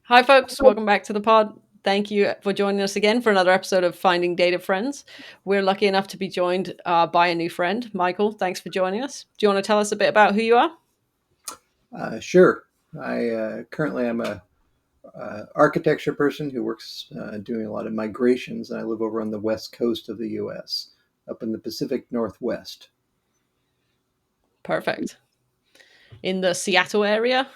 Hi, folks. Welcome back to the pod. Thank you for joining us again for another episode of Finding Data Friends. We're lucky enough to be joined by a new friend, Michael. Thanks for joining us. Do you want to tell us a bit about who you are? Sure. I currently am a architecture person who works doing a lot of migrations, and I live over on the west coast of the U.S., up in the Pacific Northwest. Perfect. In the Seattle area?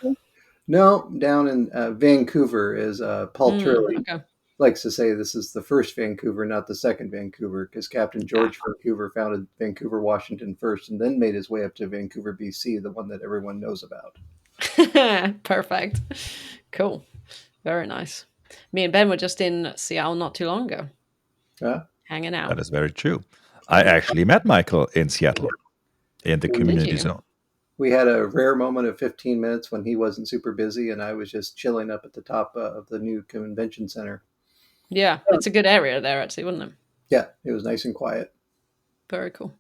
No, down in Vancouver, as Paul Turley Okay. likes to say, this is the first Vancouver, not the second Vancouver, because Captain Ah, George Vancouver founded Vancouver, Washington first, and then made his way up to Vancouver, BC, the one that everyone knows about. perfect. Cool. Very nice. Me and Ben were just in Seattle not too long ago, Uh, hanging out. That is very true. I actually met Michael in Seattle in the we, Did community you? zone. we had a rare moment of 15 minutes when he wasn't super busy and I was just chilling up at the top of the new convention center. Yeah, it's a good area there, actually, wasn't it? Yeah, it was nice and quiet. Very cool.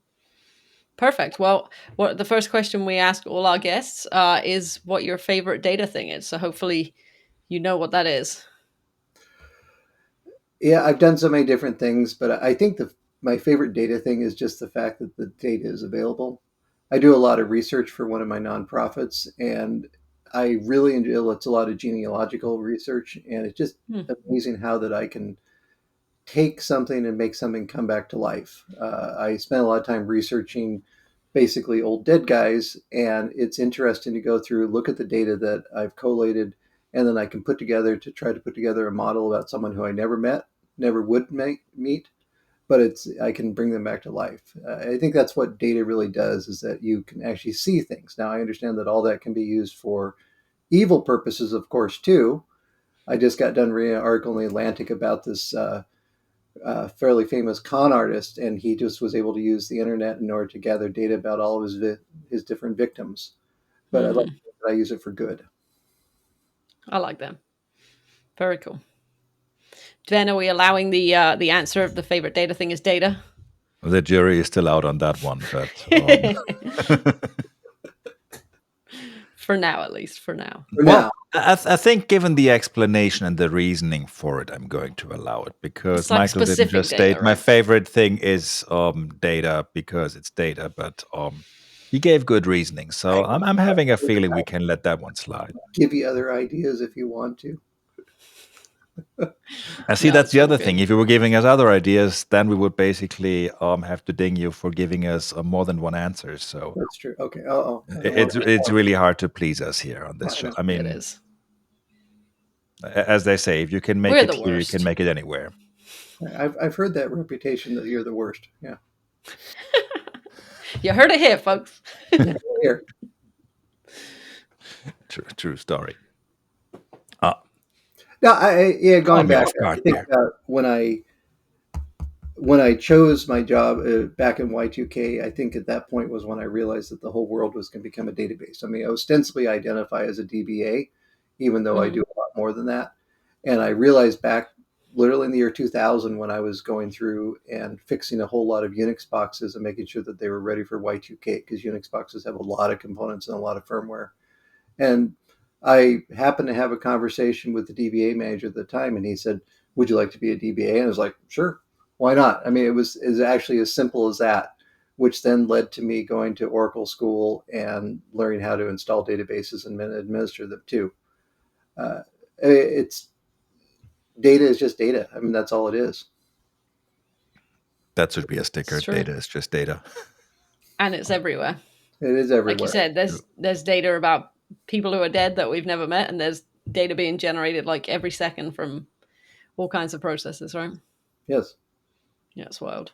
Perfect. Well, what the first question we ask all our guests is what your favorite data thing is. So hopefully, you know what that is. Yeah, I've done so many different things, but I think my favorite data thing is just the fact that the data is available. I do a lot of research for one of my nonprofits, and I really enjoy it's a lot of genealogical research, and it's just Hmm. amazing how that I can take something and make something come back to life. I spent a lot of time researching basically old dead guys, and it's interesting to go through, look at the data that I've collated, and then I can try to put together a model about someone who I never met, never would meet, but I can bring them back to life. I think that's what data really does, is that you can actually see things. Now, I understand that all that can be used for evil purposes, of course, too. I just got done reading an article in the Atlantic about this fairly famous con artist, and he just was able to use the internet in order to gather data about all of his different victims. But I like Hmm. that I use it for good. I like that. Very cool. Then are we allowing the answer of the favorite data thing is data? The jury is still out on that one, but For now, at least. For now. For well, now, I think given the explanation and the reasoning for it, I'm going to allow it because It's like Michael didn't specific just data, state my right? favorite thing is data because it's data, but he gave good reasoning, I so I'm having a feeling we can let that one slide. give you other ideas if you want to. I see No, that's it's the all other thing. good. If you were giving us other ideas, then we would basically have to ding you for giving us more than one answer. So That's true. Okay. Oh, I don't want it's really hard to please us here on this I show. know. I It mean, is. as they say, if you can make We're it the here, you can worst. make it anywhere. I've heard that reputation that you're the worst. Yeah. You heard it here, folks. Here. True story. Uh, No, yeah. caught Going me back, off guard I think there. when I chose my job back in Y2K, I think at that point was when I realized that the whole world was going to become a database. I mean, I ostensibly identify as a DBA, even though I Hmm. do a lot more than that. And I realized back literally in the year 2000 when I was going through and fixing a whole lot of Unix boxes and making sure that they were ready for Y2K, because Unix boxes have a lot of components and a lot of firmware. And I happened to have a conversation with the DBA manager at the time, and he said, "Would you like to be a DBA?" And I was like, "Sure, why not?" I mean, it was actually as simple as that, which then led to me going to Oracle school and learning how to install databases and administer them too. Uh, it's data is just data. I mean, that's all it is. That should be a It's sticker. true. Data is just data. And it's everywhere. It is Like you everywhere. said, True. there's data about people who are dead that we've never met, and there's data being generated like every second from all kinds of processes, right? Yes, Yeah, it's wild.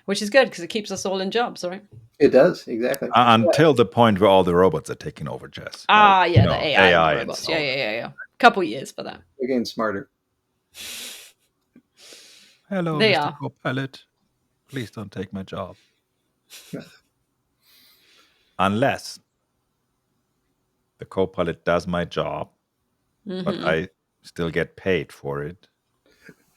Which is good because it keeps us all in jobs, right? it does exactly. Until the point where all the robots are taking over, Jess. Right. Ah, You yeah, the know, AI and the AI and robots. so Yeah, on. yeah, yeah, yeah. Couple years for that. They're getting smarter. Hello, They Mr. are. Copilot. Please don't take my job. Yeah. Unless the Copilot does my job, but Hmm. I still get paid for it,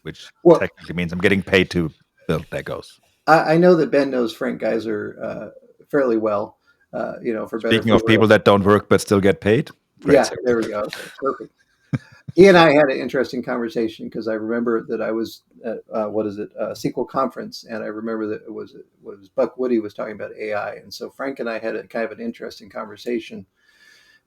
which Well, technically means I'm getting paid to build Legos. I know that Ben knows Frank Geyser fairly well. For better or Speaking for of people worse. that don't work but still get paid, great Yeah, series. there we go. Okay, perfect. He and I had an interesting conversation because I remember that I was at SQL conference, and I remember that it was Buck Woody was talking about AI, and so Frank and I had a kind of an interesting conversation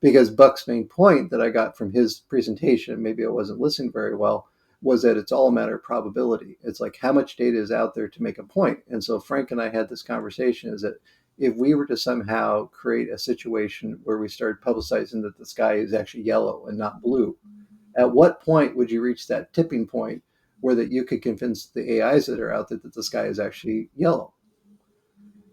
because Buck's main point that I got from his presentation, maybe I wasn't listening very well, was that it's all a matter of probability. It's like how much data is out there to make a point. And so Frank and I had this conversation is that if we were to somehow create a situation where we started publicizing that the sky is actually yellow and not blue, at what point would you reach that tipping point where that you could convince the AIs that are out there that the sky is actually yellow?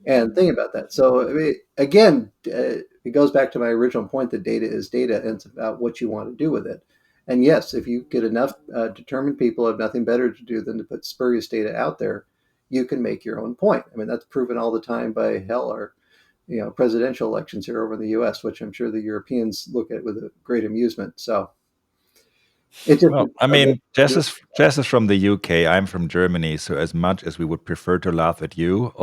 And think about that. So I mean, again, it goes back to my original point that data is data, and it's about what you want to do with it. And yes, if you get enough determined people have nothing better to do than to put spurious data out there, you can make your own point. I mean, that's proven all the time by our presidential elections here over in the U.S., which I'm sure the Europeans look at with a great amusement. So it just Well, I mean, Jess is from the UK. I'm from Germany. So as much as we would prefer to laugh at you,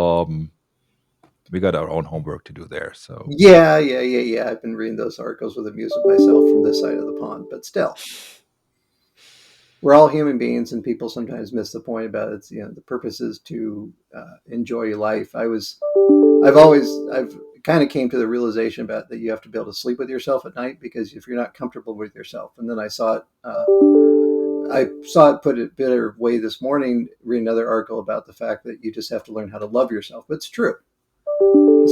we got our own homework to do there. So yeah. I've been reading those articles with amusement myself from this side of the pond, but still, we're all human beings, and people sometimes miss the point about it. The purpose is to enjoy your life. I've kind of came to the realization about that you have to be able to sleep with yourself at night, because if you're not comfortable with yourself, and then I saw it put a better way this morning, read another article about the fact that you just have to learn how to love yourself. But it's true.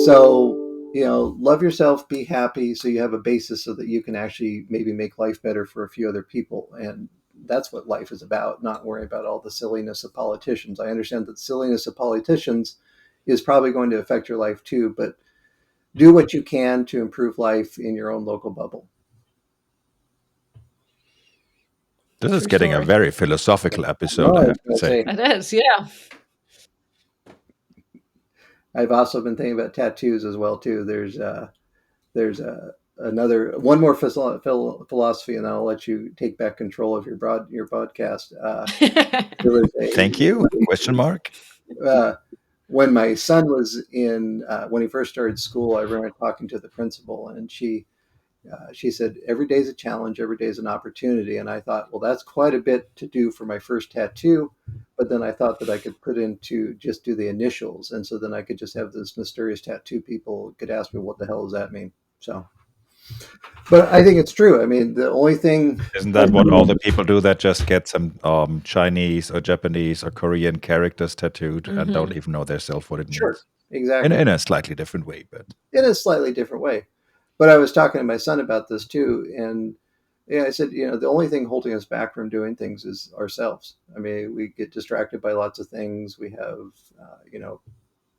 So, love yourself, be happy, so you have a basis so that you can actually maybe make life better for a few other people. And that's what life is about, not worrying about all the silliness of politicians. I understand that the silliness of politicians is probably going to affect your life too, but do what you can to improve life in your own local bubble. this is getting a very philosophical episode, I have to say. It is, yeah. I've also been thinking about tattoos as well too. There's another one more philosophy, and then I'll let you take back control of your podcast. Thank you? Question mark. When my son was when he first started school, I remember talking to the principal, and she said, every day is a challenge, every day is an opportunity. And I thought, well, that's quite a bit to do for my first tattoo. But then I thought that I could put into just do the initials. And so then I could just have this mysterious tattoo. People could ask me, what the hell does that mean? So, but I think it's true. I mean, the only thing. Isn't that what all the people do that just get some Chinese or Japanese or Korean characters tattooed and don't even know themselves what it means? Sure, exactly. In a slightly different way, but in a slightly different way. But I was talking to my son about this too, and I said, the only thing holding us back from doing things is ourselves. I mean, we get distracted by lots of things. We have,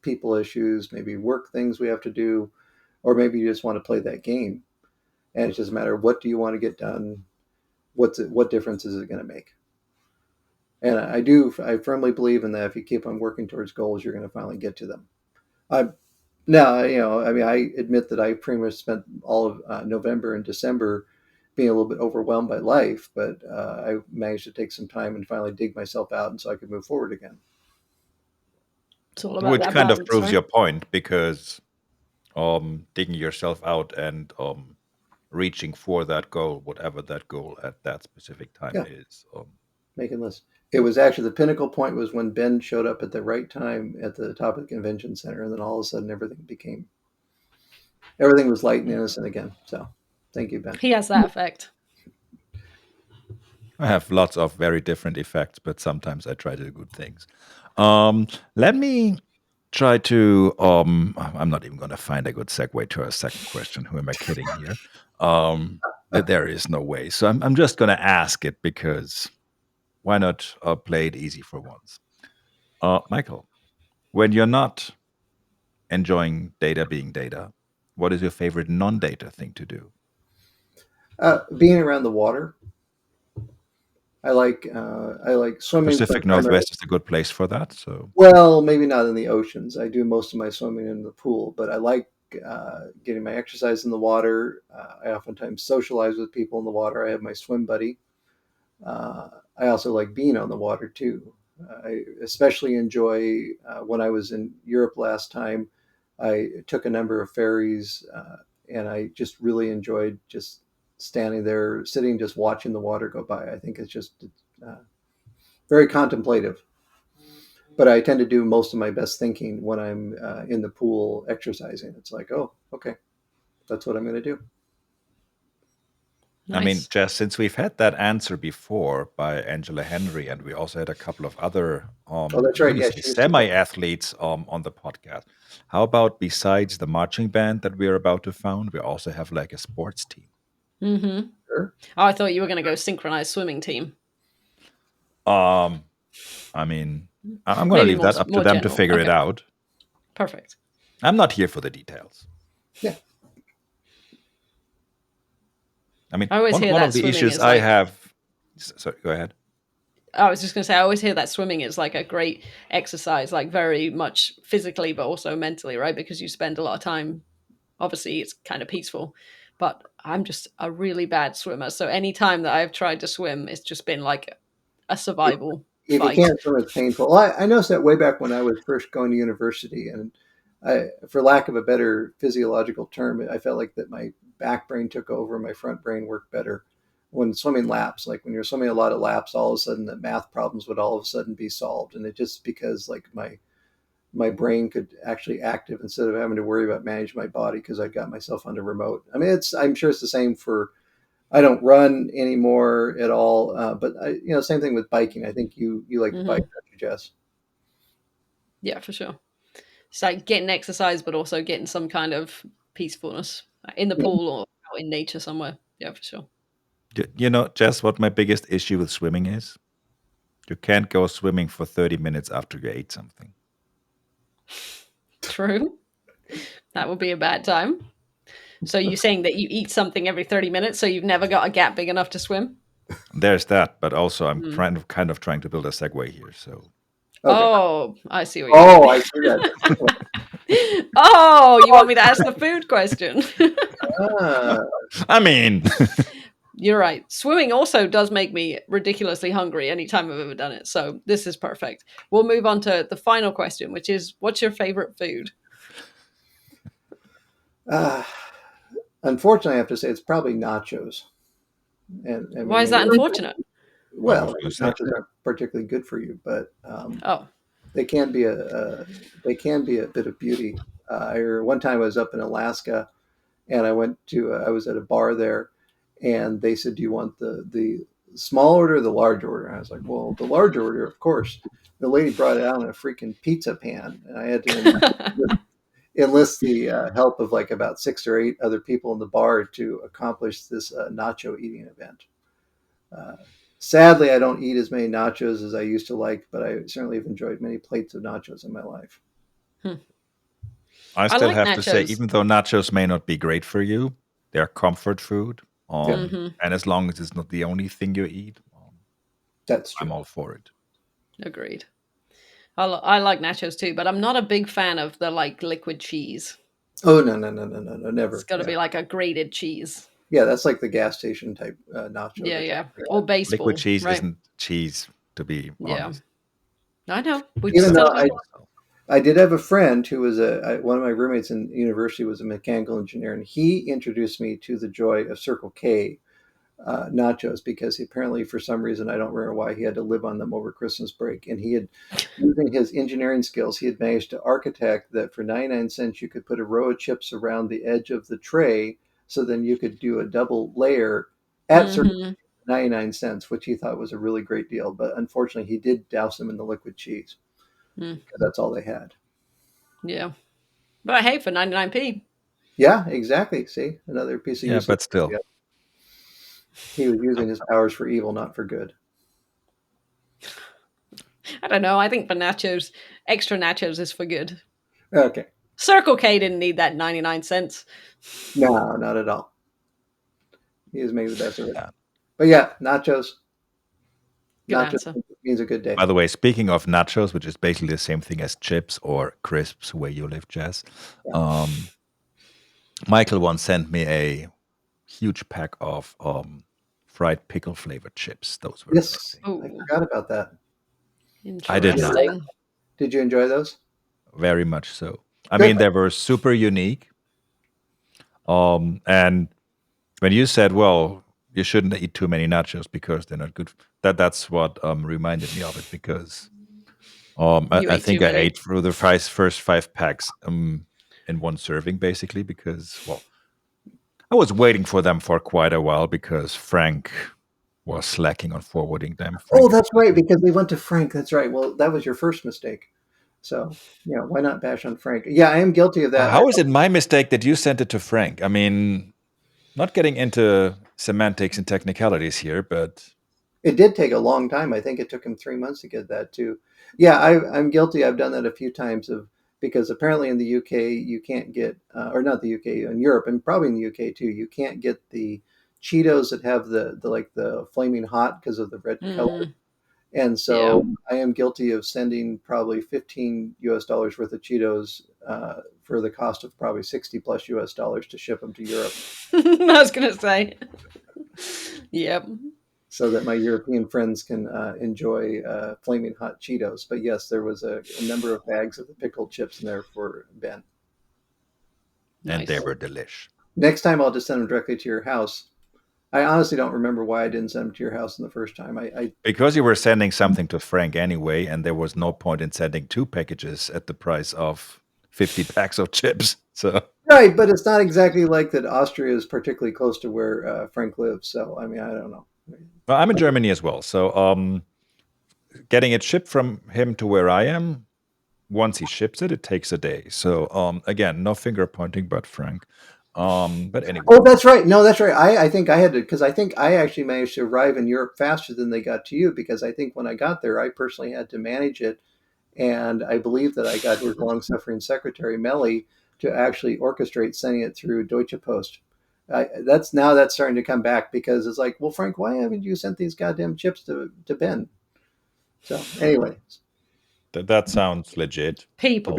people issues, maybe work things we have to do, or maybe you just want to play that game. And it's just a matter of what do you want to get done? What difference is it going to make? And I firmly believe in that. If you keep on working towards goals, you're going to finally get to them. Now, I admit that I pretty much spent all of November and December being a little bit overwhelmed by life, but I managed to take some time and finally dig myself out, and so I could move forward again. It's all about which that kind balance, of proves right? your point, because digging yourself out and reaching for that goal, whatever that goal at that specific time is. Making lists. It was actually the pinnacle point was when Ben showed up at the right time at the top of the convention center, and then all of a sudden everything was light and innocent again. So thank you, Ben. He has that effect. I have lots of very different effects, but sometimes I try to do good things. Let me try to. I'm not even going to find a good segue to our second question. Who am I kidding here? There is no way. So I'm just going to ask it, because why not play it easy for once? Michael, when you're not enjoying data being data, what is your favorite non-data thing to do? Being around the water. I like swimming. Pacific Northwest is a good place for that. So, well, maybe not in the oceans. I do most of my swimming in the pool, but I like getting my exercise in the water. I oftentimes socialize with people in the water. I have my swim buddy. I also like being on the water too. I especially enjoy when I was in Europe last time. I took a number of ferries, and I just really enjoyed just standing there, sitting, just watching the water go by. I think it's just very contemplative. But I tend to do most of my best thinking when I'm in the pool exercising. It's like, oh, okay, that's what I'm going to do. I mean, Nice. Jess, since we've had that answer before by Angela Henry, and we also had a couple of other That's right. Yeah, she was semi-athletes on the podcast. How about besides the marching band that we're about to found, we also have like a sports team? Mm-hmm. Sure. Oh, I thought you were going to go synchronized swimming team. I mean, I'm going to Maybe leave that up to more them to general. figure it Okay. out. Perfect. I'm not here for the details. Yeah. I mean, I always hear one that of the swimming issues is I like- have. Sorry, go ahead. I was just going to say, I always hear that swimming is like a great exercise, like very much physically, but also mentally, right? Because you spend a lot of time. Obviously, it's kind of peaceful, but I'm just a really bad swimmer. So any time that I've tried to swim, it's just been like a survival If fight. you can't swim, it's painful. Well, I noticed that way back when I was first going to university, and for lack of a better physiological term, I felt like that my back brain took over, my front brain worked better when swimming laps. Like when you're swimming a lot of laps, all of a sudden the math problems would all of a sudden be solved, and it just because like my brain could actually active instead of having to worry about managing my body because I got myself on the remote. I mean, I'm sure it's the same for. I don't run anymore at all, but same thing with biking. I think you like to bike, don't you, Jess? Yeah, for sure. It's like getting exercise, but also getting some kind of peacefulness in the pool or out in nature somewhere. Yeah, for sure. You know, Jess, what my biggest issue with swimming is? You can't go swimming for 30 minutes after you ate something. True. That would be a bad time. So you're saying that you eat something every 30 minutes, so you've never got a gap big enough to swim? There's that, but also I'm kind of trying to build a segue here. So, Okay. Oh, I see what you're doing. I see that. Oh, you want me to ask the food question? I mean, You're right. Swimming also does make me ridiculously hungry anytime I've ever done it. So this is perfect. We'll move on to the final question, which is, what's your favorite food? Unfortunately, I have to say it's probably nachos. And Why is that unfortunate? Well, nachos aren't particularly good for you, but they can be a bit of beauty. One time I was up in Alaska, and I was at a bar there, and they said, "Do you want the small order or the large order?" And I was like, "Well, the large order, of course." The lady brought it out in a freaking pizza pan, and I had to enlist the help of like about 6 or 8 other people in the bar to accomplish this nacho eating event. Sadly, I don't eat as many nachos as I used to like, but I certainly have enjoyed many plates of nachos in my life. I still like have to say, nachos. even though nachos may not be great for you, they're comfort food. And as long as it's not the only thing you eat, That's true. I'm all for it. Agreed. I like nachos too, but I'm not a big fan of the like liquid cheese. Oh, no, never. It's got to be like a grated cheese. Yeah, that's like the gas station type nacho. Yeah. Or baseball. Liquid cheese right? isn't cheese, to be honest. I know. We Even still though I did have a friend who was one of my roommates in university was a mechanical engineer, and he introduced me to the joy of Circle K nachos because apparently for some reason, I don't remember why, he had to live on them over Christmas break. And he had, using his engineering skills, he had managed to architect that for 99 cents, you could put a row of chips around the edge of the tray. So then you could do a double layer at Circle 99 cents, which he thought was a really great deal. But unfortunately, he did douse them in the liquid cheese. That's all they had. Yeah. But hey, for 99p. Yeah, exactly. See, another piece of Yeah, but still. Yeah. He was using his powers for evil, not for good. I don't know. I think for nachos, extra nachos is for good. Okay. Circle K didn't need that 99 cents. No, not at all. He was making the best of it. But yeah, nachos. Good answer. Means a good day. By the way, speaking of nachos, which is basically the same thing as chips or crisps where you live, Jess, Michael once sent me a huge pack of fried pickle flavored chips. Those were amazing. Ooh. I forgot about that. I did not. Did you enjoy those? Very much so. I mean, they were super unique. And when you said, well, you shouldn't eat too many nachos because they're not good. That's what reminded me of it, because You I ate too think I many. ate through the first 5 packs in one serving, basically, because, well, I was waiting for them for quite a while because Frank was slacking on forwarding them. Oh, Frank is that's right, because they went to Frank. That's right. Well, that was your first mistake. So, yeah, why not bash on Frank? Yeah, I am guilty of that. How is it my mistake that you sent it to Frank? I mean, not getting into semantics and technicalities here, but It did take a long time. I think it took him 3 months to get that too. Yeah, I'm guilty. I've done that a few times of because apparently in the UK you can't get, or not the UK, in Europe and probably in the UK too, you can't get the Cheetos that have the like the flaming hot because of the red color. Mm, And yeah. so I am guilty of sending probably $15 worth of Cheetos for the cost of probably 60 plus US dollars to ship them to Europe I was gonna say. Yep. so that my European friends can enjoy flaming hot Cheetos. But yes, there was a number of bags of the pickled chips in there for Ben. and they Nice. were delish. Next time I'll just send them directly to your house. I honestly don't remember why I didn't send them to your house in the first time. Because you were sending something to Frank anyway, and there was no point in sending 2 packages at the price of 50 packs of chips. So Right, but it's not exactly like that. Austria is particularly close to where Frank lives, so I mean, I don't know. well, I'm in Germany as well. So getting it shipped from him to where I am, once he ships it, it takes a day. So again, no finger pointing, but Frank. But anyway, Oh, that's right. No, that's right. I think I had to because I think I actually managed to arrive in Europe faster than they got to you because I think when I got there, I personally had to manage it, and I believe that I got his long-suffering secretary Melly to actually orchestrate sending it through Deutsche Post. That's starting to come back because it's like, well, Frank, why haven't you sent these goddamn chips to Ben? So anyway, that sounds legit. To People.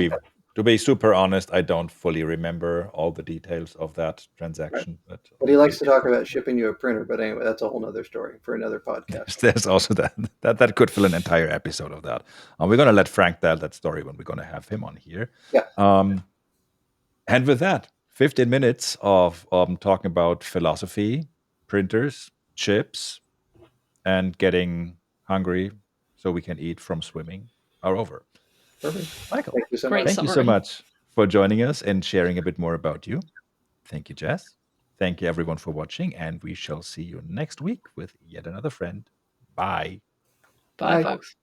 be super honest, I don't fully remember all the details of that transaction. But he likes to talk about shipping you a printer. But anyway, that's a whole other story for another podcast. there's also that could fill an entire episode of that. We're gonna let Frank tell that story when we're gonna have him on here. Yeah. And with that, 15 minutes of talking about philosophy, printers, chips, and getting hungry so we can eat from swimming are over. Perfect. Michael, Thank you so Great much. thank you so summary. much for joining us and sharing a bit more about you. Thank you, Jess. Thank you, everyone, for watching, and we shall see you next week with yet another friend. Bye. Bye, Bye. folks.